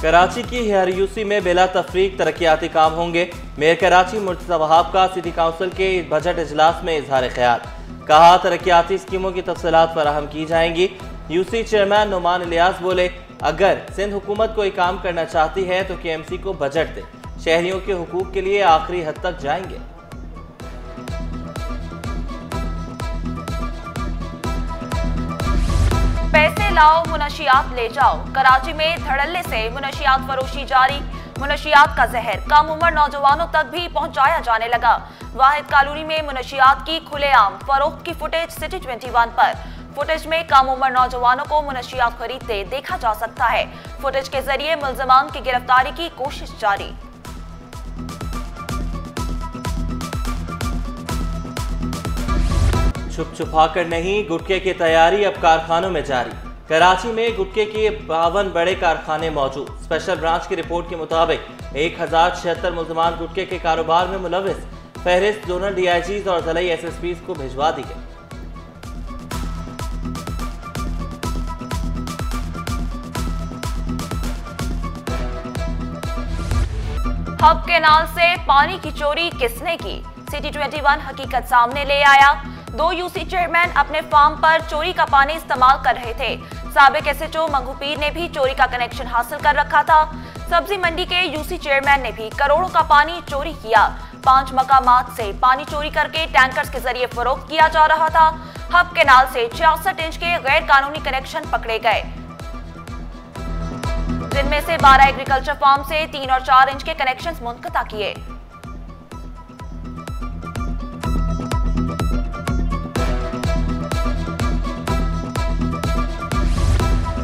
कराची की HRUC में बिला तफरीक तरक्याती काम होंगे। मेयर कराची मुर्तज़ा वहाब का सिटी काउंसिल के बजट इजलास में इजहार ख्याल। कहा तरक्याती स्कीमों की तफसीलात फराहम की जाएंगी। यूसी चेयरमैन नुमान इलियास बोले, अगर सिंध हुकूमत कोई काम करना चाहती है तो KMC को बजट दे। शहरियों के हुकूक के लिए आखिरी हद तक जाएंगे। पैसे लाओ मुनशियात ले जाओ। कराची में धड़ल्ले से मुनशियात फरोशी जारी। मुनशियात का जहर कम उम्र नौजवानों तक भी पहुंचाया जाने लगा। वाहिद कॉलोनी में मुनशियात की खुलेआम फरोख्त की फुटेज सिटी 21 पर। फुटेज में कम उम्र नौजवानों को मुनशियात खरीदते देखा जा सकता है। फुटेज के जरिए मुल्ज़िमान की गिरफ्तारी की कोशिश जारी। छुप छुपा कर नहीं, गुटखे की तैयारी अब कारखानों में जारी। कराची में गुटखे के 52 बड़े कारखाने मौजूद। स्पेशल ब्रांच की रिपोर्ट के मुताबिक 1076 मुल्ज़िमान गुटखे के कारोबार में मुलव्विस। फहरिस्त जोनल DIGs और ज़िला SSPs को भिजवा दी गई। हब केनाल से पानी की चोरी किसने की? सिटी 21 हकीकत सामने ले आया। 2 यूसी चेयरमैन अपने फार्म पर चोरी का पानी इस्तेमाल कर रहे थे। साबिक SHO मंगूपीर ने भी चोरी का कनेक्शन हासिल कर रखा था। सब्जी मंडी के यूसी चेयरमैन ने भी करोड़ों का पानी चोरी किया। 5 मकामात से पानी चोरी करके टैंकर्स के जरिए फरोख्त किया जा रहा था। हब केनाल से 66 इंच के गैर कानूनी कनेक्शन पकड़े गए, जिनमें से 12 एग्रीकल्चर फार्म से 3 और 4 इंच के कनेक्शन मुनक़ता किए।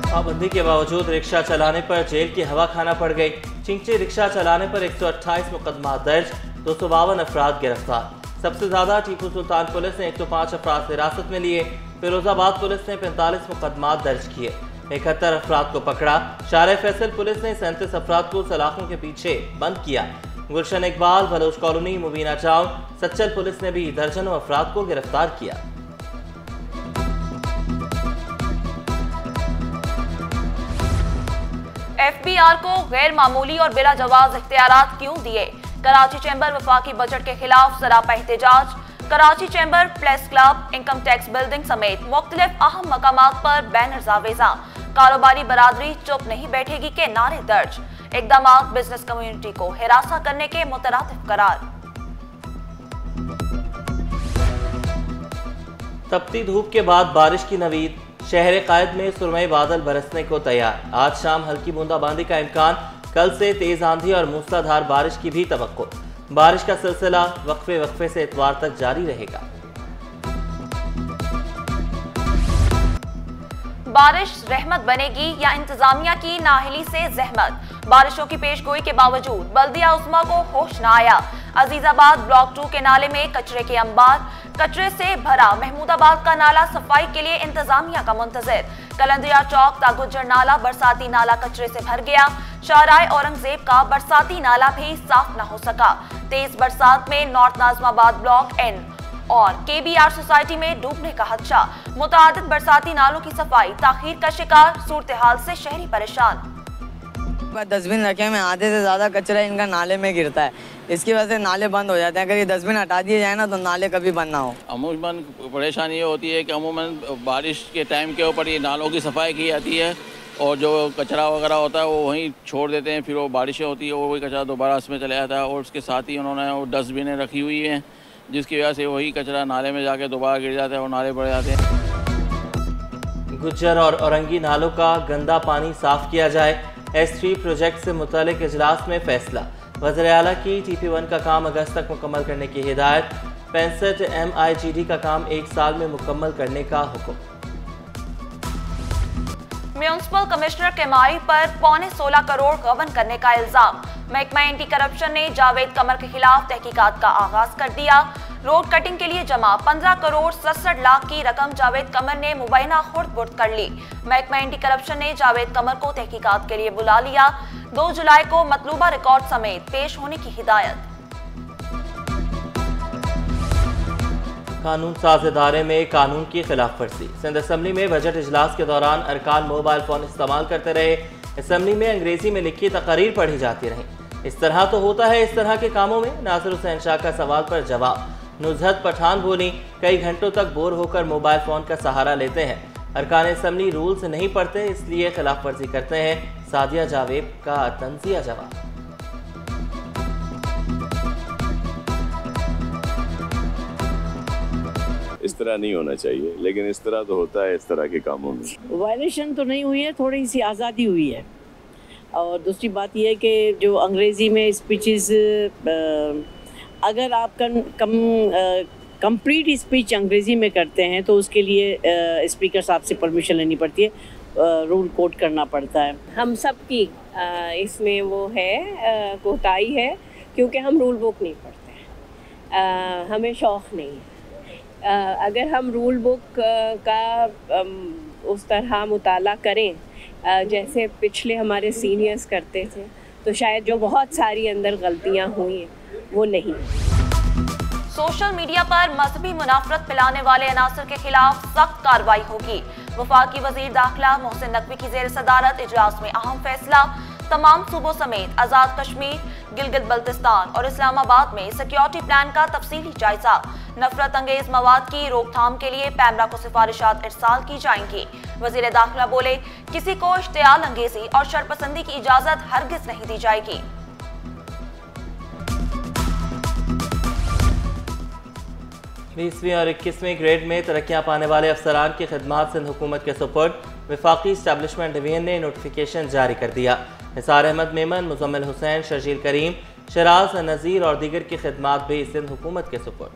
पाबंदी के बावजूद रिक्शा चलाने पर जेल की हवा खाना पड़ गई। चिंची रिक्शा चलाने पर 128 मुकदमा दर्ज, 252 अफराद गिरफ्तार। सबसे ज्यादा टीपू सुल्तान पुलिस ने 105 अफराद हिरासत में लिए। फिरोजाबाद पुलिस ने 45 मुकदमा दर्ज किए, 71 अफराद को पकड़ा। शारे फैसल पुलिस ने 37 अफराद को सलाखों के पीछे बंद किया। Gulshan Iqbal, Baloch colony, Mubina town, Sachal police ने भी दर्जनों अफराद को गिरफ्तार किया। FBR को गैर मामूली और बिला जवाज इख्तियारात क्यों दिए? कराची चैम्बर वफाकी बजट के खिलाफ सरापा एहतजाज। Karachi chamber, press club, income tax building समेत मुख्तलिफ अहम मकामात पर बैनर्स आवेजा। कारोबारी बरादरी चुप नहीं बैठेगी के नारे दर्ज। इक़दामात बिजनेस कम्युनिटी को हिरासा करने के मुतरादिफ करार। तपती धूप के बाद बारिश की नवीद। शहर कायद में सुरमई बादल बरसने को तैयार। आज शाम हल्की बूंदाबांदी का इम्कान। कल से तेज आंधी और मूसलाधार बारिश की भी तवक्को। बारिश का सिलसिला वक्फे वक्फे से इतवार तक जारी रहेगा। बारिश रहमत बनेगी या इंतजामिया की नाहिली से जहमत? बारिशों की पेशगोई के बावजूद बल्दिया उस्मा को होश न आया। अजीजाबाद ब्लॉक 2 के नाले में कचरे के अंबार। कचरे से भरा महमूदाबाद का नाला सफाई के लिए इंतजामिया का मुंतजर। कलंदिया चौक तागुजर नाला बरसाती नाला कचरे से भर गया। शाहराह औरंगजेब का बरसाती नाला भी साफ न हो सका। तेज बरसात में नॉर्थ नाजमाबाद ब्लॉक N और KBR सोसाइटी में डूबने का खदशा। मुतादिद बरसाती नालों की सफाई ताखीर का शिकार। सूरत हाल से शहरी परेशान। डस्टबिन रखे में आधे से ज़्यादा कचरा इनका नाले में गिरता है, इसकी वजह से नाले बंद हो जाते हैं। अगर ये डस्टबिन हटा दिए जाए ना तो नाले कभी बंद ना हो। अमूमन परेशानी ये होती है कि अमूमन बारिश के टाइम के ऊपर ये नालों की सफाई की जाती है और जो कचरा वगैरह होता है वो वहीं छोड़ देते हैं। फिर वो बारिशें होती है, वो वही कचरा दोबारा उसमें चला जाता है। और उसके साथ ही उन्होंने वो डस्टबिनें रखी हुई हैं, जिसकी वजह से वही कचरा नाले में जाके दोबारा गिर जाता है और नाले बढ़ जाते हैं। गुज्जर और औरंगी नालों का गंदा पानी साफ किया जाए। S3 प्रोजेक्ट से मुतालिक इजलास में फैसला। वज़ीर आला की TP1 का काम अगस्त तक मुकम्मल करने की हिदायत। 65 MIGD का काम 1 साल में मुकम्मल करने का हुक्म। म्यूनिसिपल कमिश्नर के माही पर 16.25 करोड़ गबन करने का इल्जाम। महकमा एंटी करप्शन ने जावेद कमर के खिलाफ तहकीकात का आगाज कर दिया। रोड कटिंग के लिए जमा 15 करोड़ 67 लाख की रकम जावेद कमर ने मुबैना खुर्द बुर्द कर ली। महकमा एंटी करप्शन ने जावेद कमर को तहकीकात के लिए बुला लिया। 2 जुलाई को मतलूबा रिकॉर्ड समेत पेश होने की हिदायत। कानून साज इदारे में कानून की खिलाफ वर्जी। सिंध असम्बली में बजट इजलास के दौरान अरकान मोबाइल फोन इस्तेमाल करते रहे। असम्बली में अंग्रेजी में लिखी तकरीर पढ़ी जाती रही। इस तरह तो होता है इस तरह के कामों में। नासिर हुसैन शाह का सवाल पर जवाब। नुज़हत पठान बोली, कई घंटों तक बोर होकर मोबाइल फ़ोन का सहारा लेते हैं। अरकान असम्बली रूल्स नहीं पढ़ते, इसलिए खिलाफ वर्जी करते हैं। सादिया जावेद का तंजिया जवाब। इस तरह नहीं होना चाहिए, लेकिन इस तरह तो होता है इस तरह के कामों में। वायलेशन तो नहीं हुई है, थोड़ी सी आज़ादी हुई है। और दूसरी बात यह है कि जो अंग्रेज़ी में स्पीचेस, अगर आप कंप्लीट स्पीच अंग्रेज़ी में करते हैं तो उसके लिए स्पीकर साहब से परमिशन लेनी पड़ती है, रूल कोट करना पड़ता है। हम सब की इसमें वो है कोताही है, क्योंकि हम रूल बुक नहीं पढ़ते हैं, हमें शौक़ नहीं है। अगर हम रूल बुक का उस तरह मुताला करें जैसे पिछले हमारे सीनियर्स करते थे, तो शायद जो बहुत सारी अंदर गलतियां हुई हैं वो नहीं। सोशल मीडिया पर मजहबी मुनाफरत फैलाने वाले अनासर के खिलाफ सख्त कार्रवाई होगी। वफाकी वजीर दाखिला मोहसिन नकवी की जेर सदारत इजलास में अहम फैसला। तमाम सूबों समेत आज़ाद कश्मीर, गिलगित बल्तिस्तान और इस्लामाबाद में सिक्योरिटी प्लान का तफसीली जायजा। नफरत अंगेज मवाद की रोकथाम के लिए पैमरा को सिफारिशात इरसाल की जाएंगी। वजीर दाखिला बोले, किसी को इश्तियाल अंगेजी और शरपसंदी की इजाजत हरगिज नहीं दी जाएगी। 20वीं और 21वीं ग्रेड में तरक्कियां पाने वाले अफसरान की खिदमात सिंध हुकूमत के सुपुर्द। वफाकी इस्टेब्लिशमेंट डिवीजन ने नोटिफिकेशन जारी कर दिया। निसार अहमद मेमन, मुजम्मिल हुसैन, शर्जील करीम, शराज नज़ीर और दीगर की खिदमात भी सिंध हुकूमत के सुपुर्द।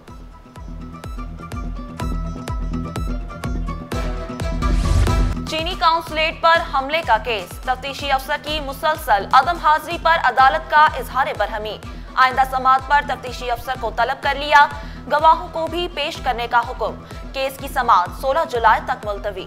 चीनी काउंसलेट पर हमले का केस। तफ्तीशी अफसर की मुसलसल अदम हाजिरी पर अदालत का इजहार बरहमी। आइंदा समाअत पर तफ्तीशी अफसर को तलब कर लिया। गवाहों को भी पेश करने का हुक्म। केस की समाअत 16 जुलाई तक मुलतवी।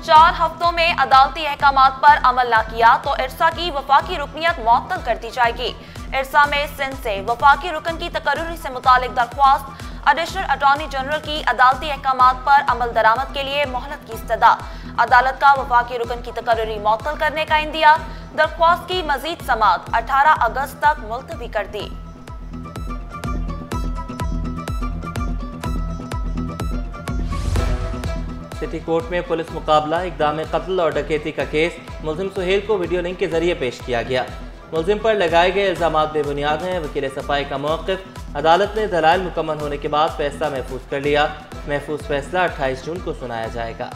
4 हफ्तों में अदालती अहकामात पर अमल न किया तो इरसा की वफाकी रुकनियत मुअत्तल कर दी जाएगी। इरसा में सिंध से वफाकी रुकन की तकर्रुरी से मुतालिक दरख्वास्त। एडिशनल अटॉर्नी जनरल की अदालती अहकामात पर अमल दरामद के लिए मोहलत की इस्तदा। अदालत का वफाकी रुकन की तकर्रुरी मुअत्तल करने का इंदिया। दरख्वास्त की मजीद समाअत 18 अगस्त तक मुलतवी कर दी। सिटी कोर्ट में पुलिस मुकाबला। इक़दाम कत्ल और डकैती का केस। मुलजिम सुहेल को वीडियो लिंक के जरिए पेश किया गया। मुलजिम पर लगाए गए इल्जामात बेबुनियाद हैं। वकील सफाई का मौक़िफ़। अदालत ने दलाइल मुकम्मल होने के बाद फैसला महफूज कर लिया। महफूज फैसला 28 जून को सुनाया जाएगा।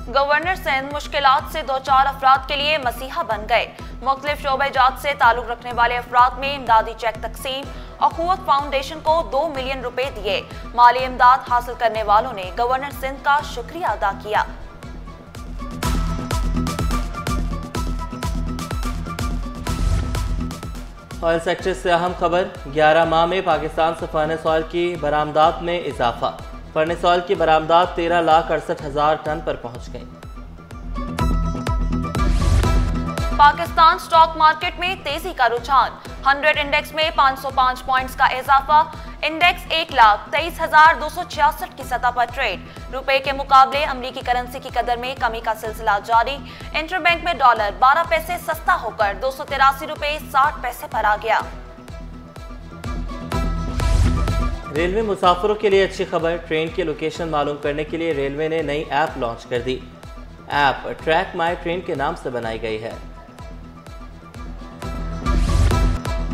गवर्नर सिंध मुश्किलात से 2-4 अफराद के लिए मसीहा बन गए। मुख्तलिफ शोबेजात से ताल्लुक रखने वाले अफराद में इमदादी चेक तकसीम। अखुवत फाउंडेशन को 2 मिलियन रुपए दिए। माली इमदाद हासिल करने वालों ने गवर्नर सिंध का शुक्रिया अदा किया। ऑयल सेक्टर से अहम खबर। 11 माह में पाकिस्तान से फर्नेस ऑयल की बरामदात में इजाफा। फर्नेस ऑयल की बरामदात 13,68,000 टन पर पहुंच गई। पाकिस्तान स्टॉक मार्केट में तेजी का रुझान। 100 इंडेक्स में 505 पॉइंट्स का इजाफा। इंडेक्स 1,23,266 की सतह पर ट्रेड। रुपए के मुकाबले अमरीकी करेंसी की कदर में कमी का सिलसिला जारी। इंटरबैंक में डॉलर 12 पैसे सस्ता होकर 283 रुपए 60 पैसे पर आ गया। रेलवे मुसाफिरों के लिए अच्छी खबर। ट्रेन की लोकेशन मालूम करने के लिए रेलवे ने नई ऐप लॉन्च कर दी। ऐप ट्रैक माई ट्रेन के नाम से बनाई गई है।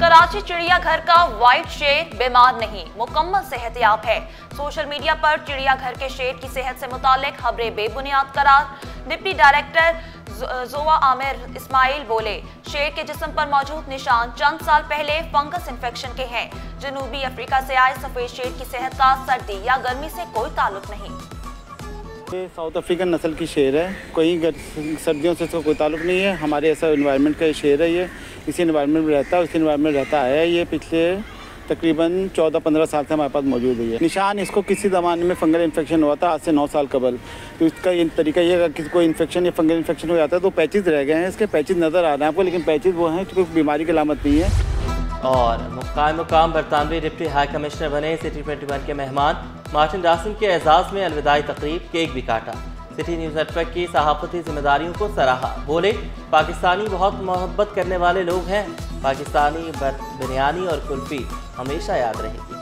कराची चिड़ियाघर का व्हाइट शेर बीमार नहीं, मुकम्मल सेहतयाब है। सोशल मीडिया पर चिड़ियाघर के शेर की सेहत से मुतालिक खबरें बेबुनियाद करार। डिप्टी डायरेक्टर जोआ आमिर इस्माइल बोले, शेर के जिस्म पर मौजूद निशान चंद साल पहले फंगस इन्फेक्शन के हैं। जनूबी अफ्रीका से आए सफेद शेर की सेहत का सर्दी या गर्मी से कोई ताल्लुक नहीं। ये साउथ अफ्रीकन नस्ल की शेर है, कोई सर्दियों से इसका कोई ताल्लुक नहीं है। हमारे ऐसा इन्वायरमेंट का ये शेर है, ये इसी इन्वायरमेंट में रहता है, उसी इन्वायरमेंट में रहता है। ये पिछले तकरीबन 14-15 साल से हमारे पास मौजूद है। निशान इसको किसी ज़माने में फंगल इन्फेक्शन हुआ था, आज से 9 साल कबल। तो इसका ये तरीका ये, अगर किसी को इन्फेक्शन या फंगल इन्फेक्शन हो जाता है तो पैचेज रह गए हैं। इसके पैचेज नज़र आ रहे हैं आपको, लेकिन पैचेज वो हैं क्योंकि बीमारी की अलामत नहीं है। और मुकाम बरतानवी डिप्टी हाई कमिश्नर बने। सिटी 21 के मेहमान मार्टिन रासिम के एजाज में अलविदाई तकरीब, केक भी काटा। सिटी न्यूज़ नेटवर्क की सहाफती जिम्मेदारियों को सराहा, बोले पाकिस्तानी बहुत मोहब्बत करने वाले लोग हैं, पाकिस्तानी बिरयानी और कुल्फी हमेशा याद रहेगी।